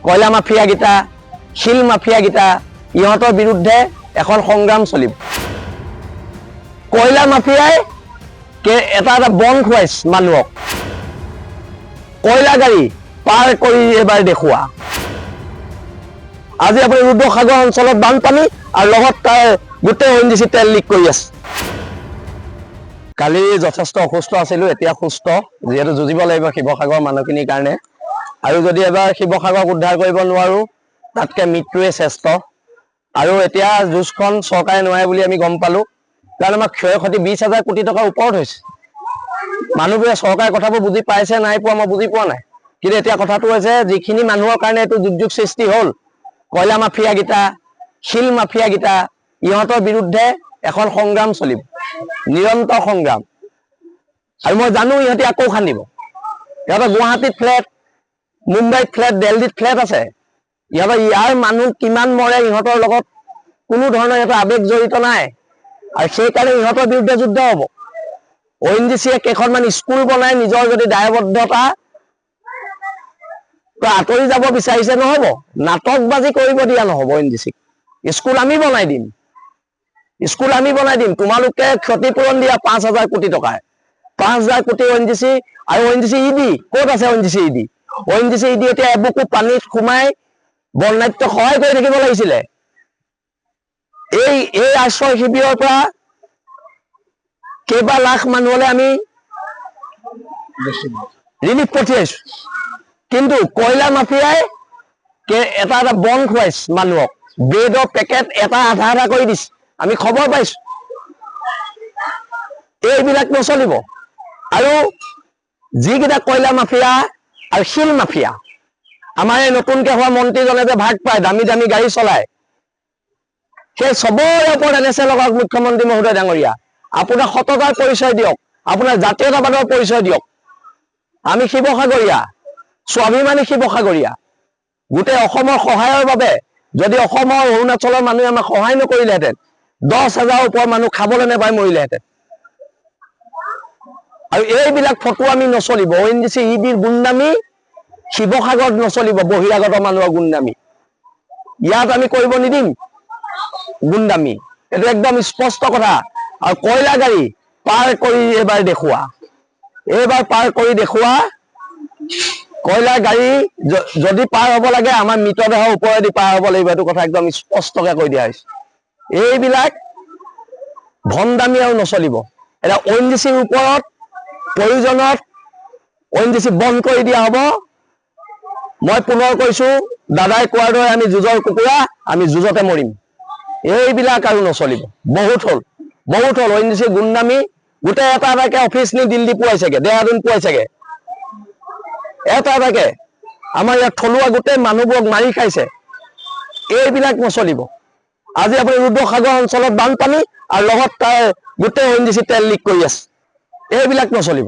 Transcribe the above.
কয়লা মাফিয়া গীতা শিল মাফিয়া গীতা ইহঁতৰ বিৰুদ্ধে এখন সংগ্ৰাম চলিব। কয়লা মাফিয়াই এটা বন খুৱাইছে মানুহক, কয়লা গাড়ী পাৰ কৰি এবাৰ দেখুওৱা। আজি আপুনি ৰুদ্ৰসাগৰ অঞ্চলত বানপানী আৰু লগত তাৰ গোটেই ONGC তেল লিক কৰি আছে। কালি যথেষ্ট অসুস্থ আছিলো, এতিয়া সুস্থ, যিহেতু যুঁজিব লাগিব শিৱসাগৰ মানুহখিনিৰ কাৰণে। আৰু যদি এবাৰ শিৱসাগৰক উদ্ধাৰ কৰিব নোৱাৰো তাতকে মৃত্যুৱে শ্ৰেষ্ঠ। আৰু এতিয়া যুঁজখন চৰকাৰে নোৱাৰে বুলি আমি গম পালো, কাৰণ আমাৰ ক্ষয় ক্ষতি 20,000 কোটি টকাৰ ওপৰত হৈছে। মানুহবোৰে চৰকাৰে কথাবোৰ বুজি পাইছে নাই পোৱা মই বুজি পোৱা নাই, কিন্তু এতিয়া কথাটো হৈছে যিখিনি মানুহৰ কাৰণে এইটো দুৰ্যোগ সৃষ্টি হ'ল, কয়লা মাফিয়া গীতা শিল মাফিয়া গীতা ইহঁতৰ বিৰুদ্ধে এখন সংগ্ৰাম চলিব, নিৰন্তৰ সংগ্ৰাম। আৰু মই জানো ইহঁতে আকৌ খান্দিব। ইহঁতৰ গুৱাহাটীত ফ্লেট, মুম্বাইত ফ্লেট, দিল্লীত ফ্লেট আছে। ইয়াৰ মানুহ কিমান মৰে ইহঁতৰ লগত কোনো ধৰণৰ ইহঁতৰ আৱেগ জড়িত নাই, আৰু সেইকাৰণে ইহঁতৰ বিৰুদ্ধে যুদ্ধ হ'ব। ONGCয়ে কেইখনমান স্কুল বনাই নিজৰ যদি দায়বদ্ধতা আঁতৰি যাব বিচাৰিছে নহ'ব, নাটকবাজি কৰিব দিয়া নহ'ব। ONGCক স্কুল আমি বনাই দিম, স্কুল আমি বনাই দিম, তোমালোকে ক্ষতিপূৰণ দিয়া 5,000 কোটি টকাৰ। 5,000 কোটি ONGC আৰু ONGC ED ক'ত আছে? ONGC ED এতিয়া এবুকু পানীত সোমাই বন্যাত্য সহায় কৰি থাকিব লাগিছিলে। এই আশ্ৰয় শিবিৰৰ পৰা কেইবা লাখ মানুহলৈ আমি ৰিলিফ পঠিয়াইছো, কিন্তু কয়লা মাফিয়াই এটা বন খুৱাইছে মানুহক, ব্ৰেডৰ পেকেট এটা আধা কৰি দিছে, আমি খবৰ পাইছো। এইবিলাক নচলিব। আৰু যিকেইটা কয়লা মাফিয়া আৰু শিল মাফিয়া, আমাৰ এই নতুনকে হোৱা মন্ত্ৰীজনে যে ভাগ পায়, দামী দামী গাড়ী চলায়, সেই চবৰে ওপৰত এনেছে লগাওক মুখ্যমন্ত্ৰী মহোদয় ডাঙৰীয়া। আপোনাৰ সততাৰ পৰিচয় দিয়ক, আপোনাৰ জাতীয়তাবাদৰ পৰিচয় দিয়ক। আমি শিৱসাগৰীয়া, স্বাভিমানী শিৱসাগৰীয়া। গোটেই অসমৰ সহায়ৰ বাবে যদি অসমৰ অৰুণাচলৰ মানুহে আমাক সহায় নকৰিলেহেঁতেন, 10,000 ওপৰ মানুহ খাবলৈ নাপাই মৰিলেহেঁতেন। আৰু এইবিলাক ফটো আমি নচলিব। ONGC EDৰ গুণ্ডামি শিৱসাগৰত নচলিব, বহিৰাগত মানুহৰ গুণ্ডামি ইয়াত আমি কৰিব নিদিম। গুণ্ডামি এইটো একদম স্পষ্ট কথা। আৰু কয়লা গাড়ী পাৰ কৰি এবাৰ দেখুওৱা, কয়লা গাড়ী যদি পাৰ হ'ব লাগে আমাৰ মৃতদেহৰ ওপৰেদি পাৰ হ'ব লাগিব, এইটো কথা একদম স্পষ্টকে কৈ দিয়া হৈছে। এইবিলাক ভণ্ডামি আৰু নচলিব। এতিয়া ONGCৰ ওপৰত প্ৰয়োজনত ONGC বন্ধ কৰি দিয়া হ'ব। মই পুনৰ কৈছো, দাদাই কোৱাৰ দৰে আমি যুঁজৰ কুকুৰা, আমি যুঁজতে মৰিম। এইবিলাক আৰু নচলিব। বহুত হ'ল ONGC গুণ্ডামি। গোটেই এটাকে অফিচ নি দিল্লী পোৱাইছেগে, দেহৰাদুন পোৱাইছেগে, এটাকে আমাৰ ইয়াত থলুৱা গোটেই মানুহবোৰক মাৰি খাইছে। এইবিলাক নচলিব। আজি আপুনি ৰুদ্ৰসাগৰ অঞ্চলত বানপানী আৰু লগত তাৰ গোটেই ONGC তেল লিক কৰি আছে। এইবিলাক নচলিব।